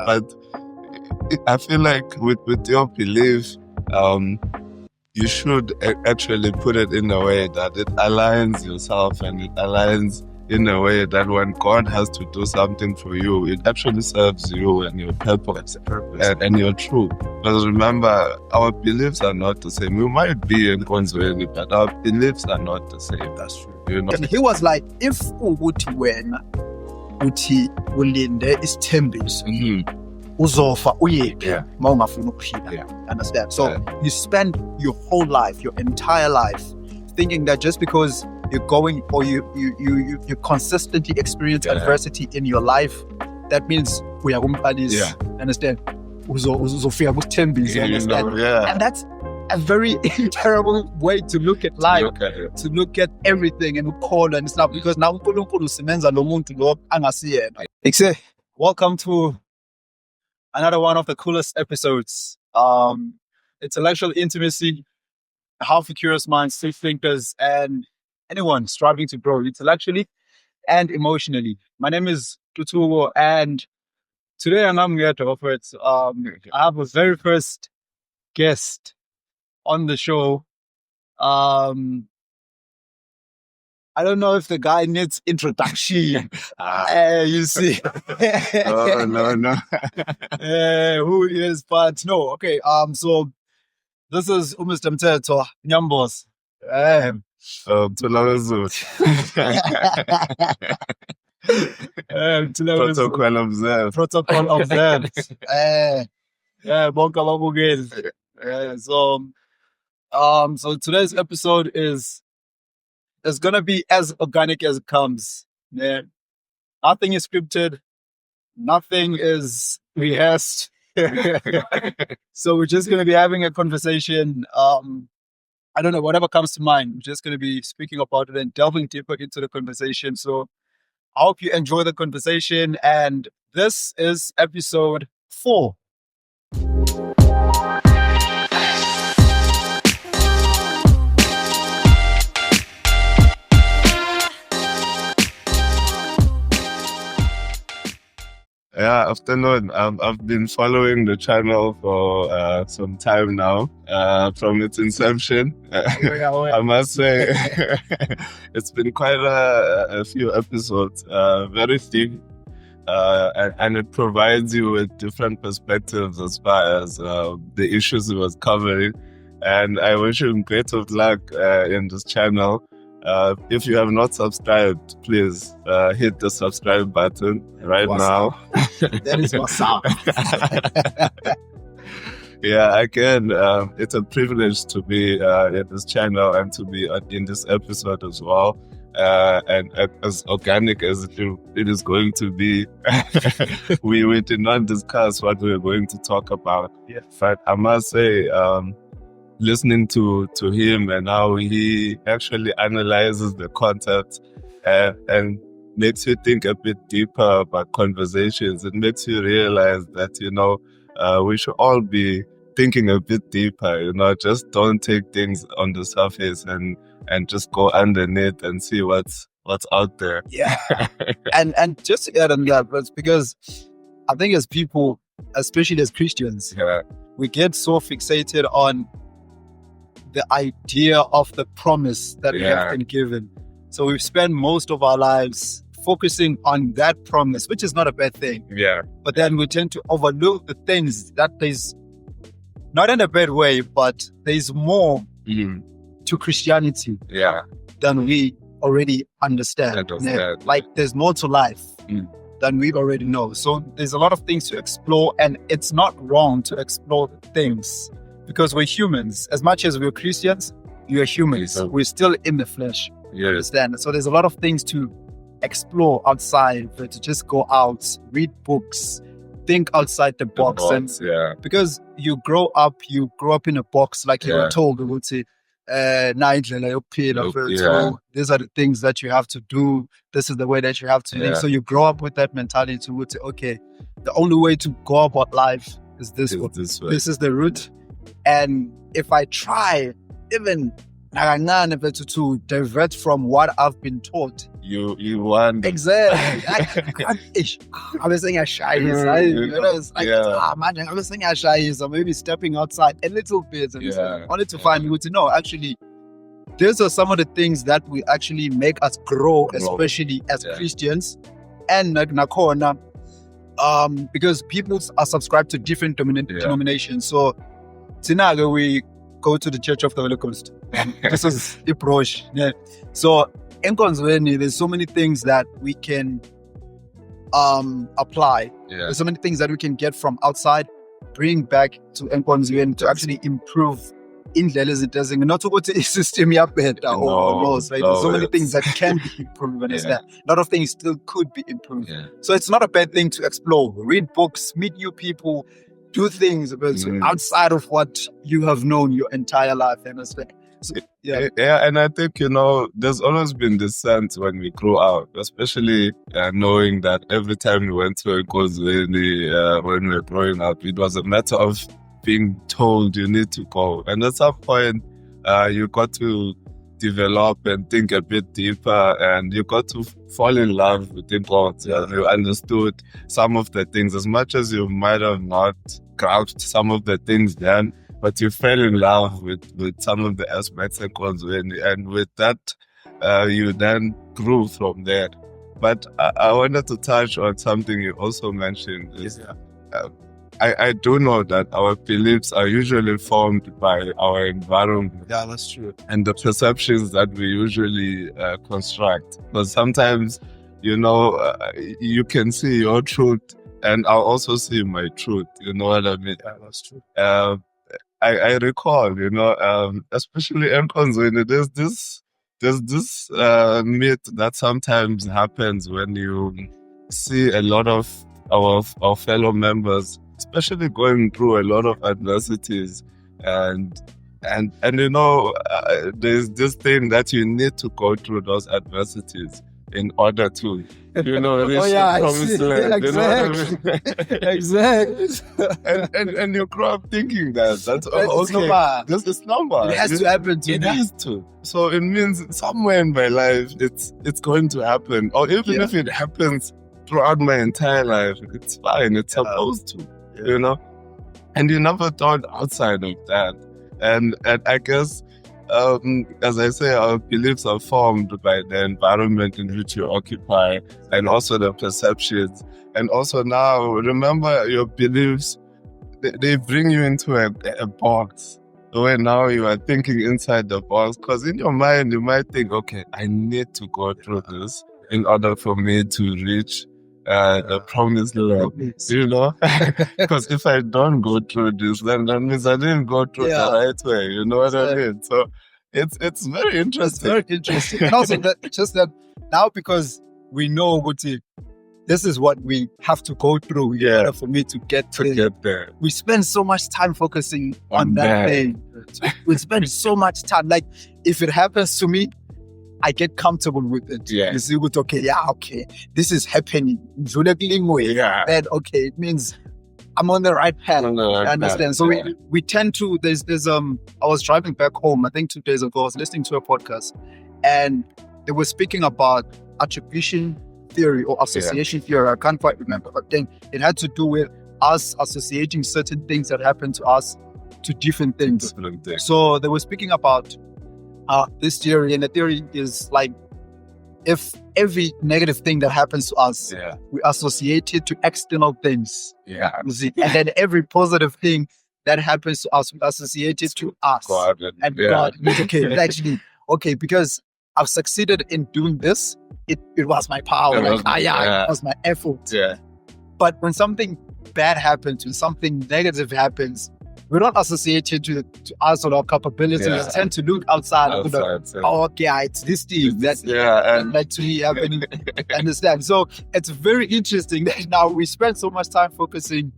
But I feel like with your belief, you should actually put it in a way that it aligns yourself and it aligns in a way that when God has to do something for you, it actually serves you and your purpose and your truth. Because remember, our beliefs are not the same. We might be in Konzweni, but our beliefs are not the same. That's true. You know? And he was like, if ukuthi wena uthi ulinde isithembiso uzofa uyeke ma ungafuni ukuphila. Understand? So you spend your whole life, your entire life, thinking that just because you're going or you consistently experience adversity in your life, that means uyakumqalisa. Understand? Uzofika kusithembiso. Understand? And that's a very terrible way to look at life, to look at everything and call and stuff, because now uNkulunkulu simenza lo muntu lo angasiyena. Welcome to another one of the coolest episodes. Intellectual intimacy, half curious minds, safe thinkers, and anyone striving to grow intellectually and emotionally. My name is Tutuwo, and today I'm here to offer it. I have a very first guest on the show. I don't know if the guy needs introduction. You see. No. Who he is, but no. Okay. So this is Mr. Mteto Nyambos. Protocol observed. Protocol observed. So today's episode is gonna be as organic as it comes. Yeah. Nothing is scripted, nothing is rehearsed. So we're just gonna be having a conversation. I don't know, whatever comes to mind. We're just gonna be speaking about it and delving deeper into the conversation. So I hope you enjoy the conversation, and this is episode 4. Yeah, afternoon. I've been following the channel for some time now, from its inception. I must say, it's been quite a few episodes, very thick, and it provides you with different perspectives as far as the issues it was covering. And I wish him great of luck in this channel. If you have not subscribed, please hit the subscribe button now. That is what's up. Yeah, again, it's a privilege to be in this channel and to be in this episode as well. And as organic as it is going to be, we did not discuss what we were going to talk about. Yeah. But I must say, listening to him and how he actually analyzes the concept and makes you think a bit deeper about conversations. It makes you realize that, we should all be thinking a bit deeper, just don't take things on the surface and just go underneath and see what's out there. Yeah. and just to add on that, but because I think as people, especially as Christians, we get so fixated on the idea of the promise that we have been given. So we've spent most of our lives focusing on that promise, which is not a bad thing. Yeah. But then we tend to overlook the things that there's, not in a bad way, but there's more to Christianity than we already understand. Like there's more to life than we already know. So there's a lot of things to explore, and it's not wrong to explore things. Because we're humans. As much as we're Christians, we are humans. We're still in the flesh. You understand? So there's a lot of things to explore outside, to just go out, read books, think outside the box. Because you grow up in a box, like you were told, we would say, these are the things that you have to do. This is the way that you have to live. So you grow up with that mentality to would say, okay, the only way to go about life is this way. This is the route. And if I try even to divert from what I've been taught, you want exactly. I was saying shy. It's like, man, I was saying shy. So maybe stepping outside a little bit. And I wanted to find you to know, actually, those are some of the things that will actually make us grow, especially as Christians. And nakona, because people are subscribed to different denominations. So tonight we go to the Church of the Holy Ghost. This is approach. Yeah. So in Konzweni, there's so many things that we can apply. There's so many things that we can get from outside, bring back to Nkonzweni to actually improve indlela ezinto not to go to a system better or worse, right? There's so many things that can be improved. A lot of things still could be improved. So it's not a bad thing to explore, read books, meet new people, do things outside of what you have known your entire life. Understand? So, and I think, there's always been this sense when we grew up, especially knowing that every time we went to a Nkonzweni when we were growing up, it was a matter of being told you need to go. And at some point, you got to develop and think a bit deeper, and you got to fall in love with imports. You understood some of the things, as much as you might have not grasped some of the things then, but you fell in love with some of the aspects of Nkonzweni, and with that, you then grew from there. But I wanted to touch on something you also mentioned. I do know that our beliefs are usually formed by our environment. Yeah, that's true. And the perceptions that we usually construct. Because sometimes, you can see your truth, and I'll also see my truth. You know what I mean? Yeah, that's true. I recall, especially in Nkonzweni, there's this myth that sometimes happens when you see a lot of our fellow members, especially going through a lot of adversities, and there's this thing that you need to go through those adversities in order to, reach the promised land. Exactly. Exactly. And you grow up thinking that's okay. This is normal. It has to happen to me. It has to. So it means somewhere in my life, it's going to happen, or even if it happens throughout my entire life, it's fine. It's supposed to. And you never thought outside of that. And I guess, as I say, our beliefs are formed by the environment in which you occupy, and also the perceptions. And also now, remember, your beliefs, they bring you into a box, where now you are thinking inside the box. Because in your mind, you might think, okay, I need to go through this in order for me to reach the promised land, because if I don't go through this, then that means I didn't go through the right way. You know what I mean? So it's very interesting. It's very interesting. And also that now, because we know this is what we have to go through in order for me to get there. We spend so much time focusing on that thing. We spend so much time. Like, if it happens to me, I get comfortable with it. You see, okay, this is happening. Then, okay, it means I'm on the right path. I understand. So we tend to, there's I was driving back home, I think 2 days ago, I was listening to a podcast, and they were speaking about attribution theory or association theory. I can't quite remember, but then it had to do with us associating certain things that happen to us to different things. So they were speaking about this theory, and the theory is like, if every negative thing that happens to us, we associate it to external things. You see? And then every positive thing that happens to us, we associate it to us. God. Okay, because I've succeeded in doing this, it was my power. It was my effort. But when something bad happens, when something negative happens, we don't associate it to us or our capabilities. We tend to look outside. It's this thing that's actually happening. Understand? So it's very interesting that now we spend so much time focusing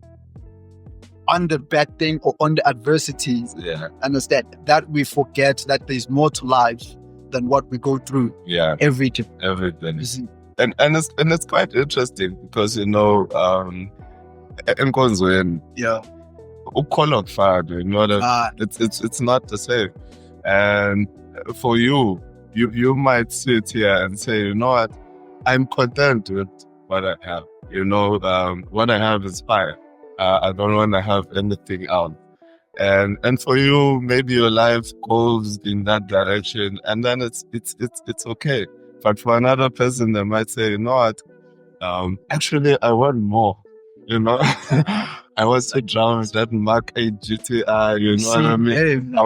on the bad thing or on the adversities. Understand? That we forget that there's more to life than what we go through every day. Everything. And it's quite interesting because, Nkonzweni, it's not the same. And for you might sit here and say, you know what, I'm content with what I have. What I have is fire. I don't want to have anything else. And for you, maybe your life goes in that direction, and then it's okay. But for another person, they might say, you know what? Actually, I want more. I want to drown that Mark 8 GTI. You know what I mean?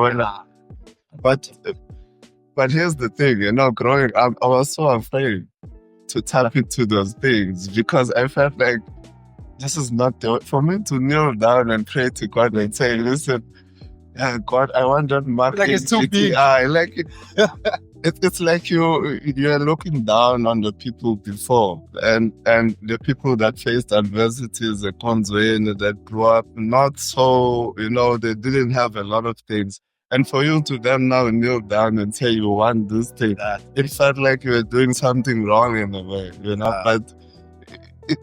But here's the thing. Growing up, I was so afraid to tap into those things because I felt like this is not for me to kneel down and pray to God and say, listen, God, I want that Mark like it's too big. It's like you're looking down on the people before and the people that faced adversities, the constraints that grew up not so, they didn't have a lot of things. And for you to then now kneel down and say you want this thing, it felt like you were doing something wrong in a way, But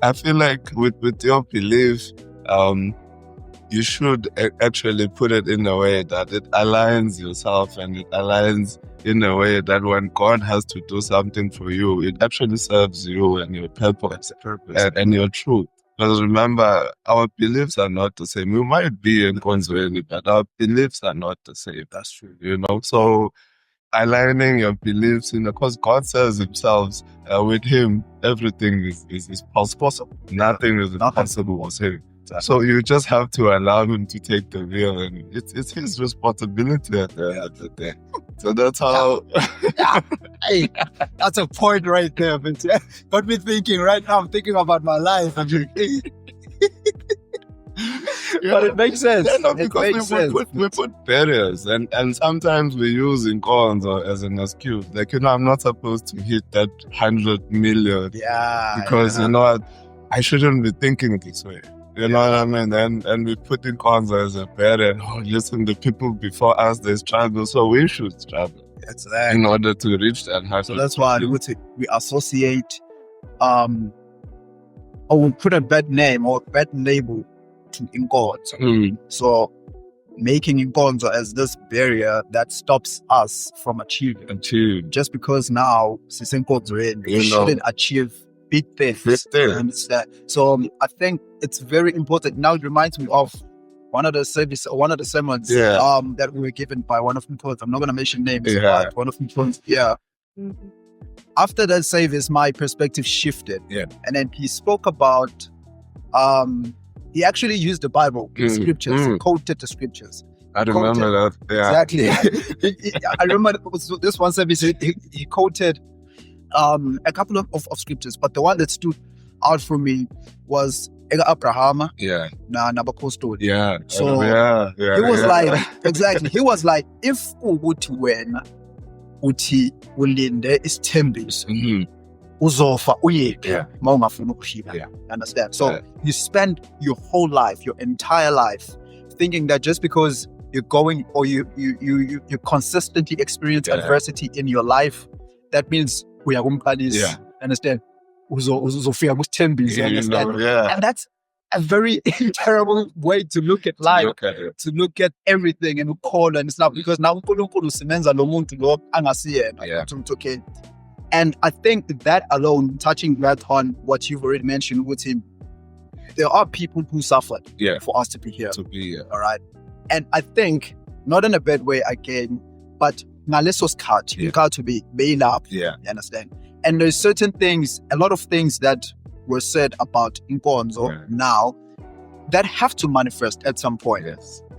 I feel like with your belief, you should actually put it in a way that it aligns yourself and it aligns in a way that when God has to do something for you, it actually serves you and your purpose. And your truth. Because remember, our beliefs are not the same. We might be in Konzweni, but our beliefs are not the same. That's true. So aligning your beliefs, because God says himself, with him, everything is possible. Nothing is impossible with him. So you just have to allow him to take the wheel, and it's his responsibility at the end of the day. So that's how. Hey, that's a point right there. Got me thinking right now. I'm thinking about my life. But it makes sense. Because we put barriers, and sometimes we use inkonzo as an excuse. Like, I'm not supposed to hit that 100 million. Because I shouldn't be thinking this way. You know what I mean? And we put in Kwanzaa as a barrier. Listen, the people before us, they struggle, so we should struggle. Exactly. In order to reach that height. So that's why we associate, or we put a bad name or bad label to Inkonzo. So making Inkonzo as this barrier that stops us from achieving. Just because now, we shouldn't achieve big things. So I think it's very important. Now it reminds me of one of the sermons that we were given by one of the poets. I'm not going to mention names, but one of the poets. After that service, my perspective shifted. And then he spoke about, he actually used the Bible, scriptures, he quoted the scriptures. I remember that. Exactly. I remember this one service, he quoted a couple of scriptures, but the one that stood out for me was Abraham. So he was like, exactly. He was like, if ukuthi wena uthi ulinde isithembiso uzofa uyeke mawungafuna ukuphila. Understand? So you spend your whole life, your entire life, thinking that just because you're going or you consistently experience adversity in your life, that means we are understand? Uzofika kusithembiso, understand? And that's a very terrible way to look at life, to look at everything and call and stuff, because now uNkulunkulu usebenza lo muntu lo angasiyena. Okay. And I think that alone, touching that on what you've already mentioned with him, there are people who suffered for us to be here. All right. And I think, not in a bad way again, but ngaleso sikhathi you got to be bail up. You understand? And there's certain things, a lot of things that were said about Inkonzo now that have to manifest at some point.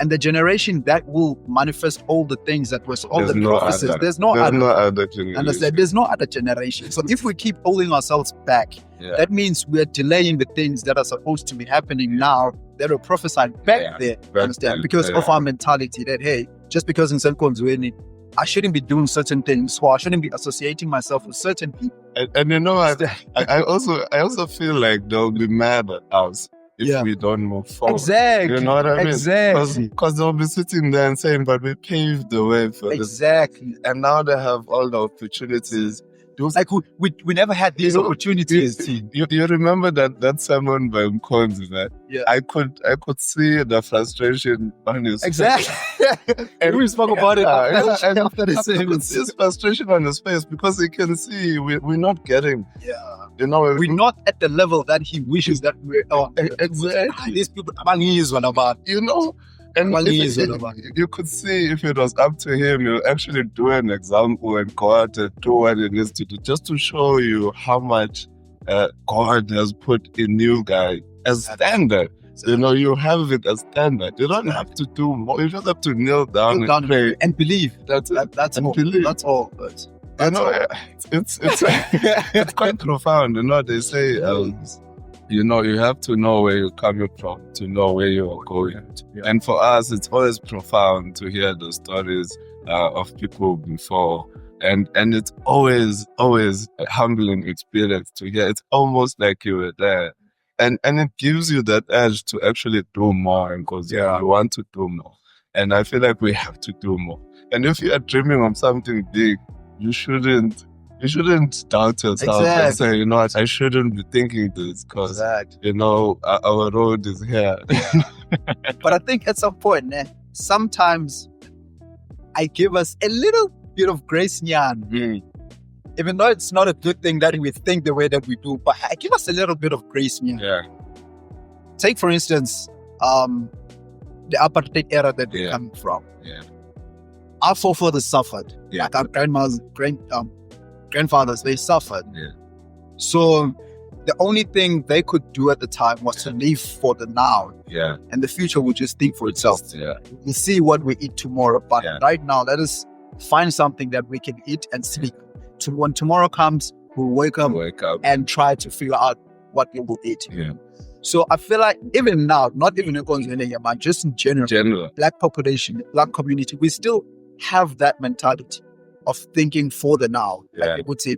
And the generation that will manifest all the things that was all the prophecies, there's no other generation. Understand? There's no other generation. So if we keep holding ourselves back, that means we're delaying the things that are supposed to be happening now that were prophesied back there. Understand? Because of our mentality that, hey, just because in Konzweni, I shouldn't be doing certain things, or I shouldn't be associating myself with certain people. And I also feel like they'll be mad at us if we don't move forward. Exactly. You know what I mean? Exactly. Because they'll be sitting there and saying, but we paved the way for this. Exactly. And now they have all the opportunities. Like we never had these opportunities. You remember that sermon by Mkonzi, that I could see the frustration on his face. Exactly. And we spoke about it after the service. His frustration on his face, because he can see we're not getting You know, we're not at the level that he wishes that we are. Exactly. These people, about. you know, and you could see if it was up to him, he'll actually do an example and go out and do what it needs to do, just to show you how much God has put in you guys as standard. You know, you have it as standard. You don't have to do more. You just have to kneel down and pray and believe. That's all. Believe. That's all. But I know it's it's quite profound. You know, they say you know, you have to know where you're coming from to know where you are going. Yeah. And for us, it's always profound to hear the stories of people before. And it's always a humbling experience to hear. It's almost like you were there. And it gives you that edge to actually do more because you want to do more. And I feel like we have to do more. And if you are dreaming of something big, you shouldn't doubt yourself and say, you know what, I shouldn't be thinking this because, you know, our road is here. But I think at some point, sometimes I give us a little bit of grace, Nyan. Even though it's not a good thing that we think the way that we do, but I give us a little bit of grace, Nyan. Yeah. Take, for instance, the apartheid era that we come from. Yeah. Our forefathers suffered. Yeah. Like our grandfathers, they suffered. Yeah. So the only thing they could do at the time was to live for the now. Yeah. And the future would just think for itself. Yeah. We'll see what we eat tomorrow. But right now, let us find something that we can eat and sleep. When tomorrow comes, we'll wake up and try to figure out what we will eat. Yeah. So I feel like even now, not even in Gonzania, but just in general, Black population, Black community, we still have that mentality of thinking for the now. Yeah. Like people say,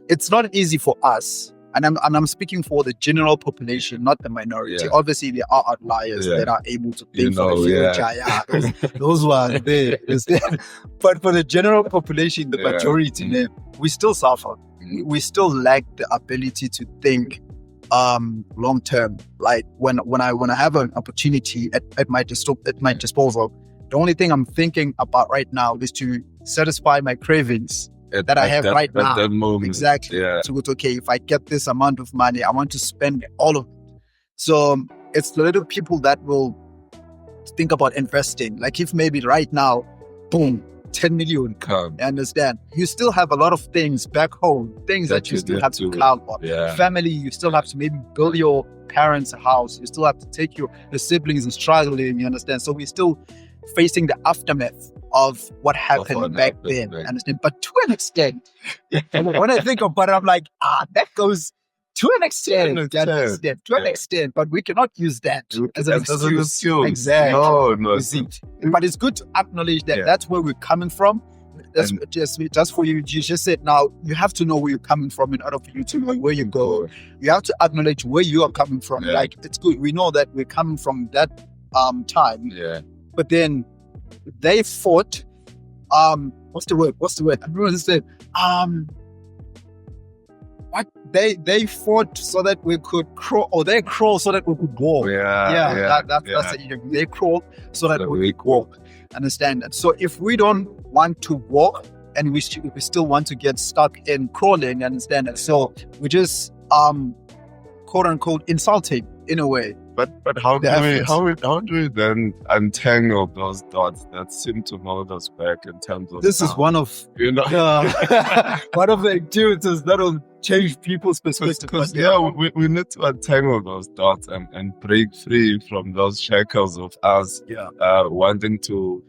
it's not easy for us. And I'm speaking for the general population, not the minority. Yeah. Obviously, there are outliers that are able to think for the future. Those who are there. But for the general population, the majority, we still suffer. We still lack the ability to think long term. Like when I have an opportunity at my disposal, the only thing I'm thinking about right now is to satisfy my cravings that I have right now. At that moment. Exactly. Yeah. So it's okay, if I get this amount of money, I want to spend all of it. So it's the little people that will think about investing. Like if maybe right now, boom, 10 million come. You understand? You still have a lot of things back home, things that you still have to count on. Yeah. Family, you still have to maybe build your parents a house. You still have to take your siblings are struggling, you understand? So we're still facing the aftermath of what happened back then. Understand? But to an extent, when I think about it, I'm like, that goes to an extent. To an extent, but we cannot use that as an excuse. Exactly. No. But it's good to acknowledge that that's where we're coming from. That's just for you. You just said, now you have to know where you're coming from in order for you to know where you go. You have to acknowledge where you are coming from. Yeah. Like, it's good. We know that we're coming from that time. Yeah. But then they fought. What's the word? I don't understand. What they fought so that we could crawl, or they crawled so that we could walk. That's it. They crawled so that we could walk. Understand that? So if we don't want to walk and we still want to get stuck in crawling, understand that? So we just quote unquote insulting in a way. But how do we then untangle those dots that seem to hold us back in terms of this now. Is one of one of the activities that will change people's perspective. We need to untangle those dots and break free from those shackles of us wanting to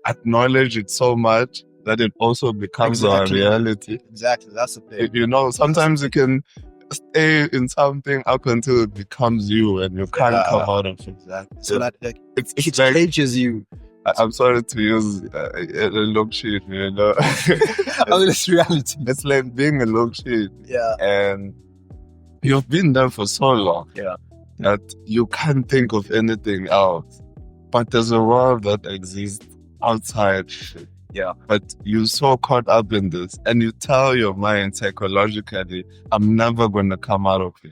acknowledge it so much that it also becomes our reality. Exactly, that's the thing. You know, sometimes you can stay in something up until it becomes you and you can't come out of it. Exactly. So that it changes you. I'm sorry to use a look sheet, you know. It's reality. It's like being a look sheet. Yeah. And you've been there for so long that you can't think of anything else. But there's a world that exists outside. Yeah. But you're so caught up in this, and you tell your mind psychologically, I'm never going to come out of here.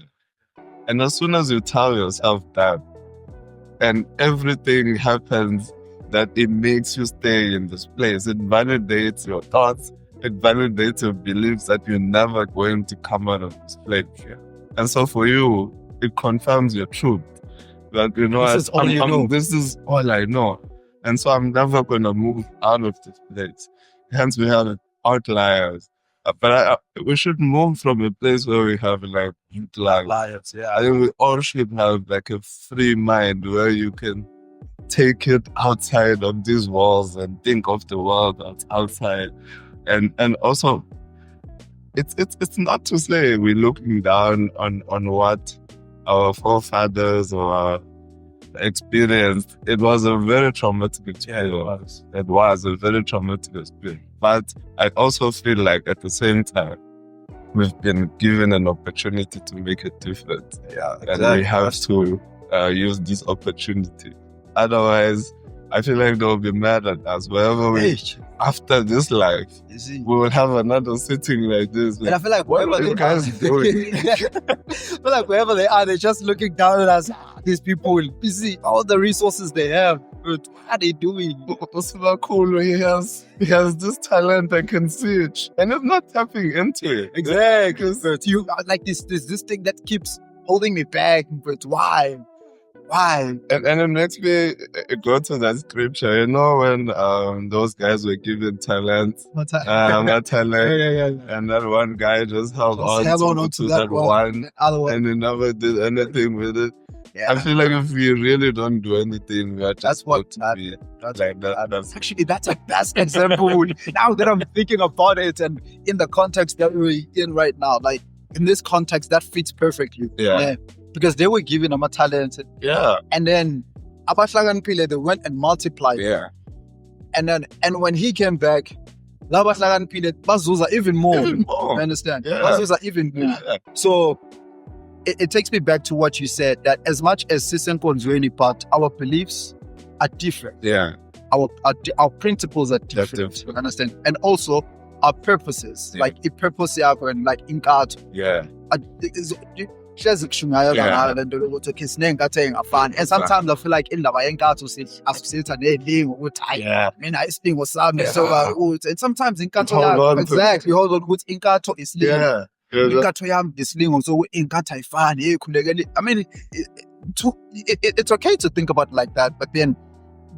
And as soon as you tell yourself that, and everything happens that it makes you stay in this place, it validates your thoughts, it validates your beliefs that you're never going to come out of this place. Yeah. And so for you, it confirms your truth. That, you know, This is all you know. This is all I know. And so I'm never going to move out of this place. Hence, we have outliers. But we should move from a place where we have like outliers. Yeah. I think we all should have like a free mind where you can take it outside of these walls and think of the world outside. And also, it's not to say we're looking down on what our forefathers or experienced. It was a very traumatic experience. It was a very traumatic experience. But I also feel like at the same time, we've been given an opportunity to make a difference. Yeah, exactly. And we have to use this opportunity. Otherwise, I feel like they'll be mad at us. Wherever we, after this life, we will have another sitting like this. And I feel like wherever they guys doing? I feel like wherever they are, they're just looking down at us. These people will see all the resources they have. But what are they doing? What's so cool? He has this talent. I can see it, and it's not tapping into it. Exactly. But you like this thing that keeps holding me back. But why? Why? And it makes me go to that scripture, you know, when those guys were given talent, that talent, and that one guy just held on to that one, and he never did anything with it. Yeah. I feel like if we really don't do anything, we are just that's a best example. Now that I'm thinking about it, and in the context that we're in right now, like in this context, that fits perfectly. Yeah. Because they were giving him a talent. Yeah. And then Abahlagan they went and multiplied. Yeah. And when he came back, Labahlagan bazuza even more. You understand? Yeah. Bazuza even more. Yeah. So it takes me back to what you said, that as much as Sisenko Nzweni, but our beliefs are different. Yeah. Our principles are different. You understand? And also our purposes. Like a purpose and like in God. Yeah. And sometimes I feel like in the so and sometimes in exactly hold on with inkato is inkato yam is so inkata ifani. I mean it's okay to think about it like that, but then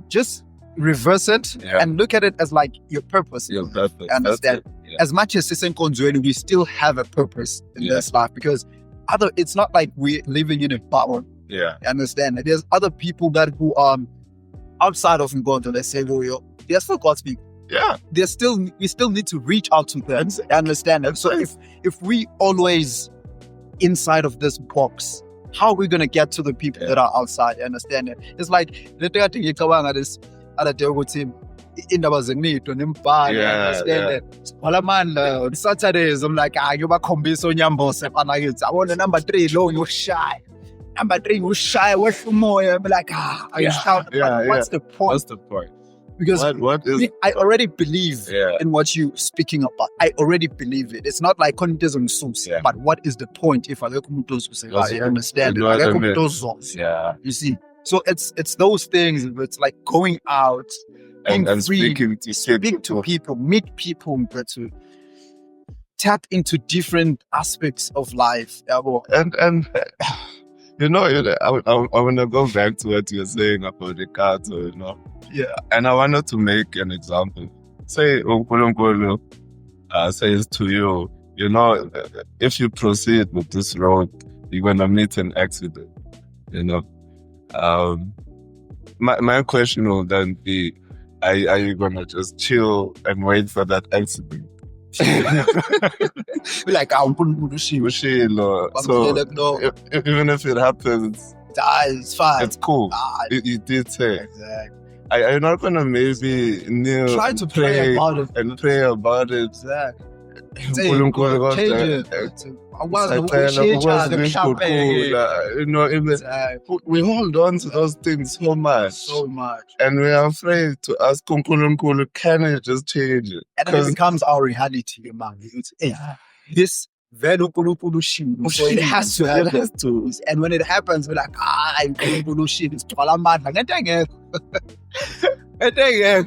just reverse it and look at it as like your purpose. Your purpose. Understand? As much as Sisenko Nzweni, we still have a purpose in this life, because it's not like we're living in a bubble. Yeah. You understand? There's other people that who are outside of Ngondo, let's say, they're still God's people. Yeah. We still need to reach out to them. You understand? So if we always inside of this box, how are we gonna get to the people that are outside? You understand it? It's like this other team. Indaba zemito nembhalo, understand that. On Saturdays, I'm like, you bakhombisa onyambose fana kids. I want number 3 low, you're shy. Number 3, you're shy. Where's the more? I'm like, what's the point? What's the point? Because I already believe in what you're speaking about. I already believe it. It's not like but what is the point if I understand it? You see. So it's those things. It's like going out and speak to people, meet people, but to tap into different aspects of life. And you know, I want to go back to what you're saying about the cards, you know. Yeah. And I wanted to make an example. Say, Unkulunkulu says to you, you know, if you proceed with this road, you're going to meet an accident, you know. My question will then be, are you going to just chill and wait for that accident? Like, so even if it happens, it's fine. It's cool. You did say. Exactly. Are you not gonna maybe try to pray about it and pray about it? Exactly. We hold on to those things so much, and we are afraid to ask Unkulunkulu, can it just change it? And then it becomes our reality, man. This very Unkulunkulu, so it has to happen. And when it happens, we're like, Unkulunkulu, it's And then, yeah,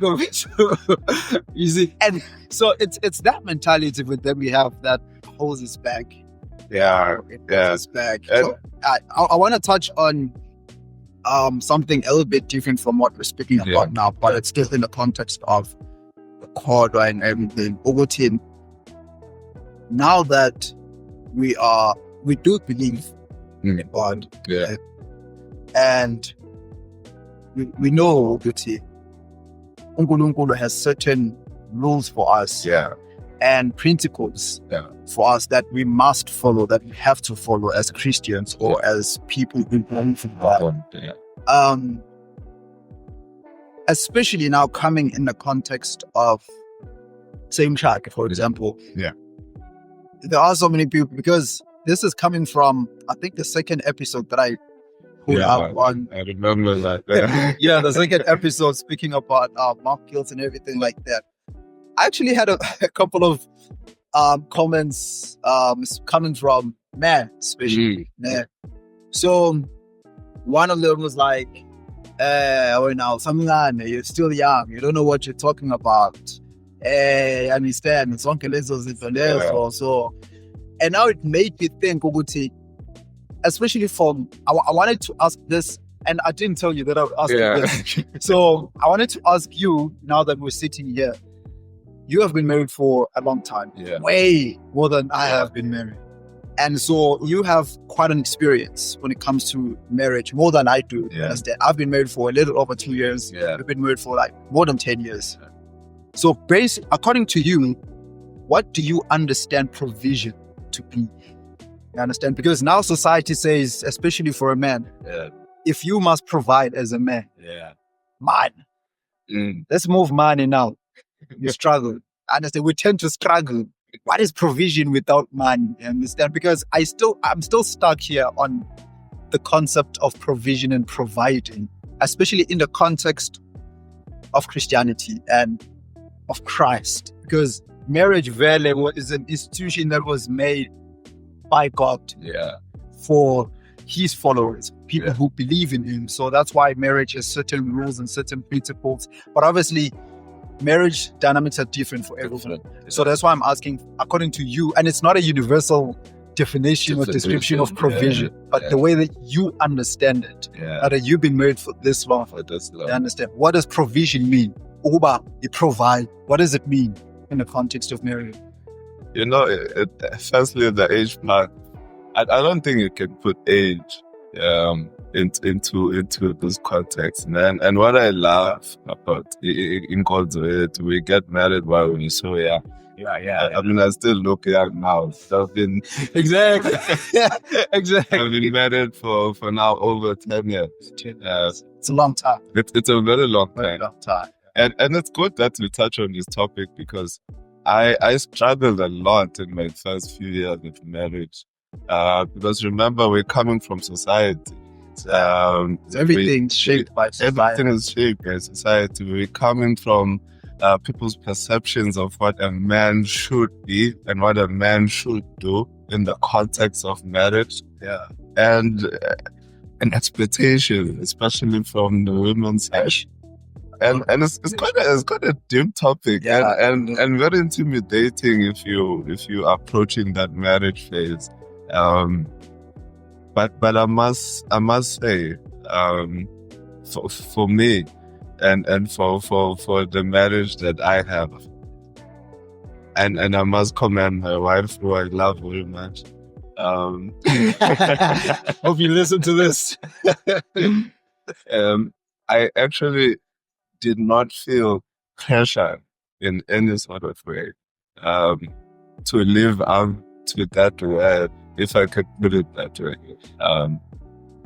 you see, and so it's that mentality with them we have that holds us back. Yeah, It holds yeah. us back. So I want to touch on something a little bit different from what we're speaking about now, but it's still in the context of the chord and everything. Ogotin, now that we do believe in God, and we know that Unkulunkulu has certain rules for us, and principles for us that we must follow, that we have to follow as Christians or as people who believe in God. Especially now coming in the context of same track, for example. There are so many people, because this is coming from, I think, the second episode that I put up on. I remember that. The second episode speaking about mock guilt and everything like that. I actually had a couple of comments coming from men, especially. So one of them was like, now, you're still young, you don't know what you're talking about. I understand. So, and now it made me think, Uguti, especially from, I wanted to ask this, and I didn't tell you that I would ask you this. So I wanted to ask you, now that we're sitting here, you have been married for a long time, way more than I have been married. And so you have quite an experience when it comes to marriage, more than I do. I've been married for a little over 2 years. You've been married for like more than 10 years. So according to you, what do you understand provision to be? You understand? Because now society says, especially for a man, if you must provide as a man, let's move money now. You struggle. I understand. We tend to struggle. What is provision without money? You understand? Because I'm still stuck here on the concept of provision and providing, especially in the context of Christianity and of Christ. Because marriage really is an institution that was made by God for his followers, people who believe in him. So that's why marriage has certain rules and certain principles. But obviously, marriage dynamics are different for everyone. So that's why I'm asking, according to you, and it's not a universal definition or description of provision, but the way that you understand it, that you've been married for this long. You understand? What does provision mean? Uba, you provide. What does it mean in the context of marriage? You know, firstly, the age part, I don't think you can put age into this context, man. And what I love about in God's we get married while we're so young. I mean, I still look young now. I've been exactly. I've been married for now over 10 years. It's a long time. It's a very long time. Very long time. And it's good that we touch on this topic, because I struggled a lot in my first few years of marriage. Because remember, we're coming from society. Everything's shaped by society. Everything is shaped by society. We're coming from people's perceptions of what a man should be and what a man should do in the context of marriage. And an expectation, especially from the women's side. And it's quite a deep topic, and very intimidating if you are approaching that marriage phase. But I must say, for me, and for the marriage that I have, and I must commend my wife, who I love very much. Hope you listen to this. I actually did not feel pressure in any sort of way to live up to that way, if I could put it that way,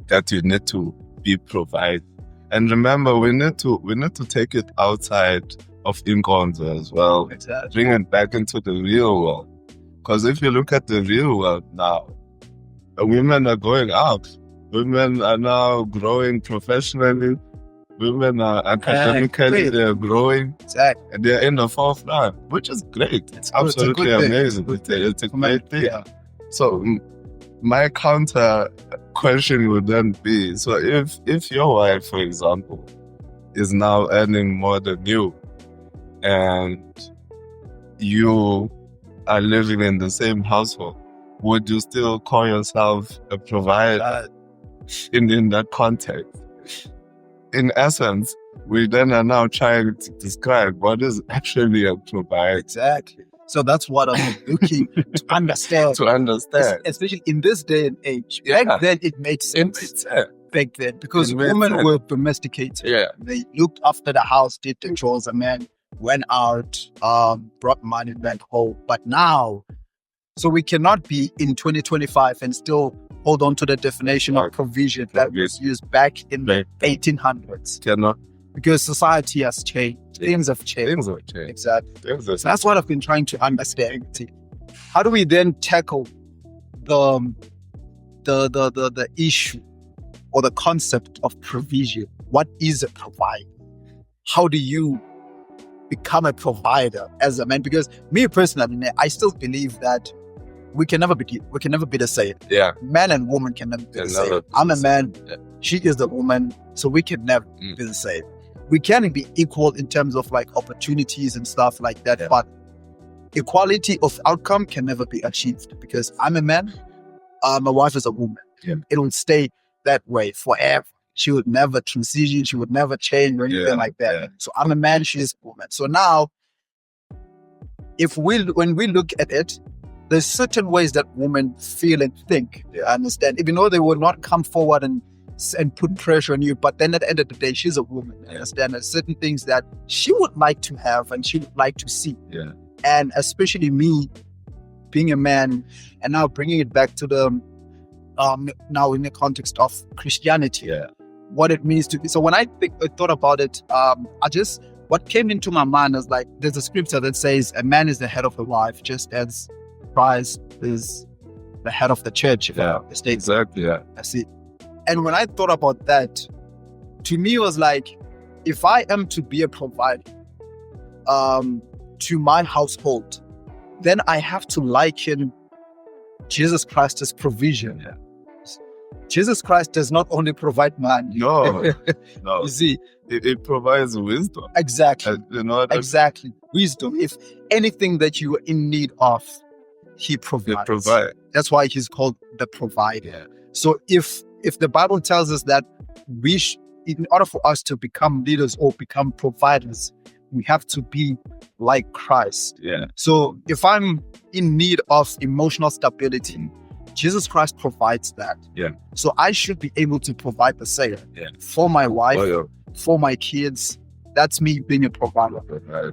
that you need to be provided. And remember, we need to take it outside of Inkonzo as well, bring it back into the real world. Because if you look at the real world now, women are going up. Women are now growing professionally. Women are academically, they're growing. Exactly. And they're in the forefront, which is great. It's absolutely amazing. It's a great thing. So my counter question would then be, so if your wife, for example, is now earning more than you, and you are living in the same household, would you still call yourself a provider in that context? In essence, we then are now trying to describe what is actually a provider. Exactly. So that's what I'm looking to understand. Especially in this day and age. Yeah. Back then, it made sense. Back then, because women were domesticated. Yeah. They looked after the house, did the chores. A man went out, brought money back home. But now, so we cannot be in 2025 and still hold on to the definition of provision that was used back in the 1800s. Cannot. Because society has changed. Things have changed. Exactly. So that's what I've been trying to understand. How do we then tackle the issue or the concept of provision? What is a provider? How do you become a provider as a man? Because me personally, I still believe that we can never be the same. Yeah. Man and woman can never be the same. I'm a man, she is the woman, so we can never be the same. We can be equal in terms of like opportunities and stuff like that, but equality of outcome can never be achieved because I'm a man, my wife is a woman. Yeah. It will stay that way forever. She would never transition, she would never change or anything like that. Yeah. So I'm a man, she's a woman. So now, when we look at it, there's certain ways that women feel and think. I understand, even though they will not come forward and put pressure on you, but then at the end of the day, she's a woman. I understand there's certain things that she would like to have and she would like to see. Yeah. And especially me being a man and now bringing it back to the now in the context of Christianity, what it means to be. So when I thought about it, what came into my mind is like, there's a scripture that says a man is the head of the wife, just as Christ is the head of the church. Exactly. Yeah. I see. And when I thought about that, to me it was like, if I am to be a provider to my household, then I have to liken Jesus Christ's provision. Yeah. Jesus Christ does not only provide money. No. You see, it provides wisdom. Exactly. Exactly. Wisdom. If anything that you are in need of, he provides. That's why he's called the provider. Yeah. So if the Bible tells us that in order for us to become leaders or become providers, we have to be like Christ. Yeah. So if I'm in need of emotional stability, Jesus Christ provides that. Yeah. So I should be able to provide the same for my wife, for my kids. That's me being a provider. Right.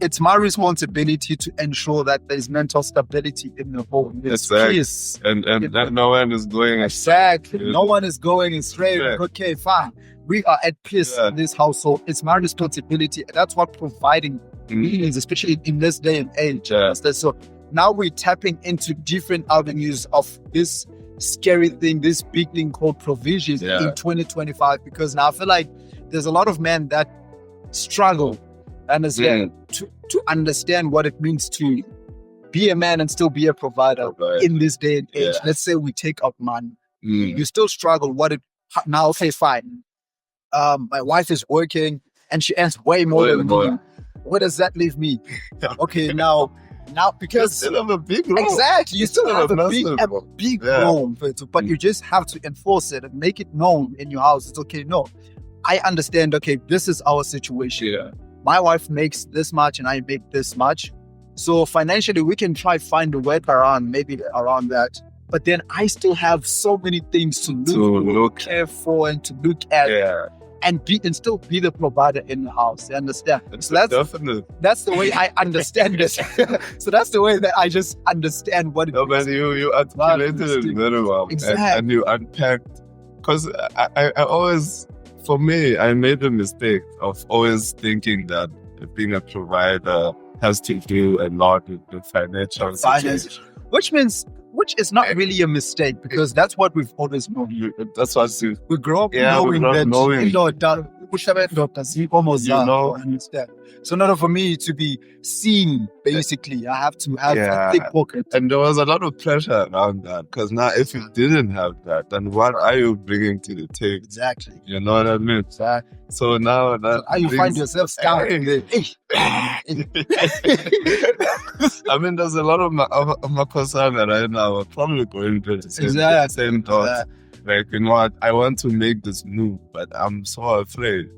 It's my responsibility to ensure that there's mental stability in the home. Peace. And that no one is going exactly. No one is going astray. Yeah. Okay, fine. We are at peace in this household. It's my responsibility. And that's what providing means, especially in this day and age. Yeah. So now we're tapping into different avenues of this scary thing, this big thing called provision in 2025. Because now I feel like there's a lot of men that struggle to understand what it means to be a man and still be a provider in this day and age. Let's say we take out money. You still struggle. Now, okay, fine. My wife is working and she earns way more than me. Where does that leave me? Okay, now because you still have a big role. Exactly, you still have a big role, but you just have to enforce it and make it known in your house. It's okay. No, I understand. Okay, this is our situation. Yeah. My wife makes this much and I make this much. So financially, we can try find a workaround, maybe around that. But then I still have so many things to care for and to look at and still be the provider in the house. You understand? So that's the way I understand this. So that's the way that I just understand what it is. But you articulated it very well. Exactly. And you unpacked. Because I always... For me, I made the mistake of always thinking that being a provider has to do a lot with the financial situation. Which is not really a mistake because that's what we've always known. That's what we grow up knowing that understand. So in order for me to be seen, basically, I have to have a thick pocket. And there was a lot of pressure around that, because now if you didn't have that, then what are you bringing to the table? Exactly. You know what I mean? Exactly. So now that you find yourself scouting. I mean, there's a lot of my concern right now are probably going through the same thoughts. Like, you know what, I want to make this move, but I'm so afraid.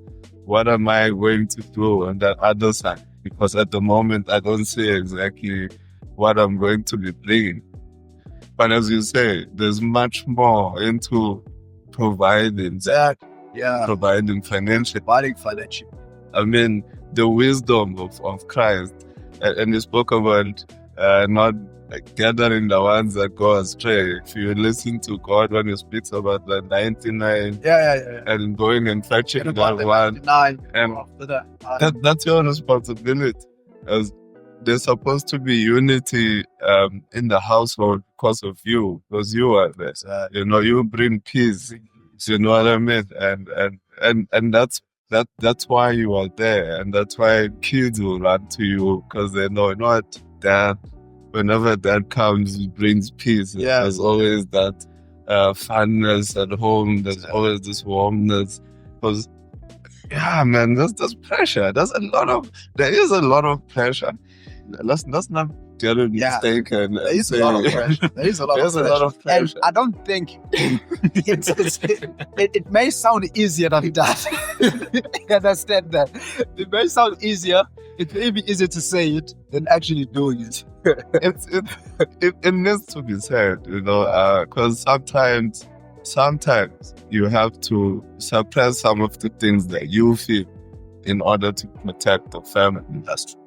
What am I going to do on that other side? Because at the moment, I don't see exactly what I'm going to be bringing. But as you say, there's much more into providing. Providing financial. I mean, the wisdom of Christ. And you spoke about not gathering the ones that go astray. If you listen to God when He speaks about the 99, and going and fetching that one, and that's your responsibility. As there's supposed to be unity in the household because of you, because you are there. You know, you bring peace. You know what I mean? And that's why you are there, and that's why kids will run to you, because they know, you know what, Dad. Whenever Dad comes, he brings peace. There's always that funness at home. There's always this warmness. Because, man, there's pressure. There is a lot of pressure. Let's not get it mistaken. There is a lot of pressure. There's a lot of pressure. And I don't think it may sound easier than that. You understand that? It may sound easier. It may be easier to say it than actually doing it. It needs to be said, you know, because sometimes you have to suppress some of the things that you feel in order to protect the family.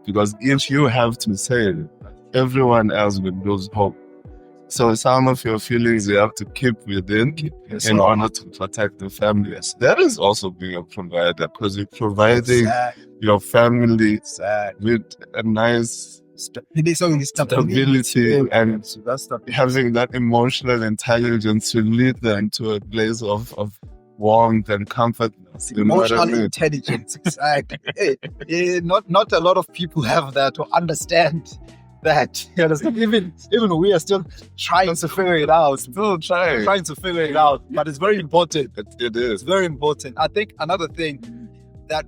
Because if you have to say it, everyone else will lose hope. So some of your feelings you have to keep within in order to protect the family. That is also being a provider, because you're providing your family with a nice stability and having that emotional intelligence to lead them to a place of warmth and comfort. Emotional intelligence, exactly. Not a lot of people have that or understand that. You understand? Even we are still trying to figure it out. Trying to figure it out. But it's very important. It is. It's very important. I think another thing that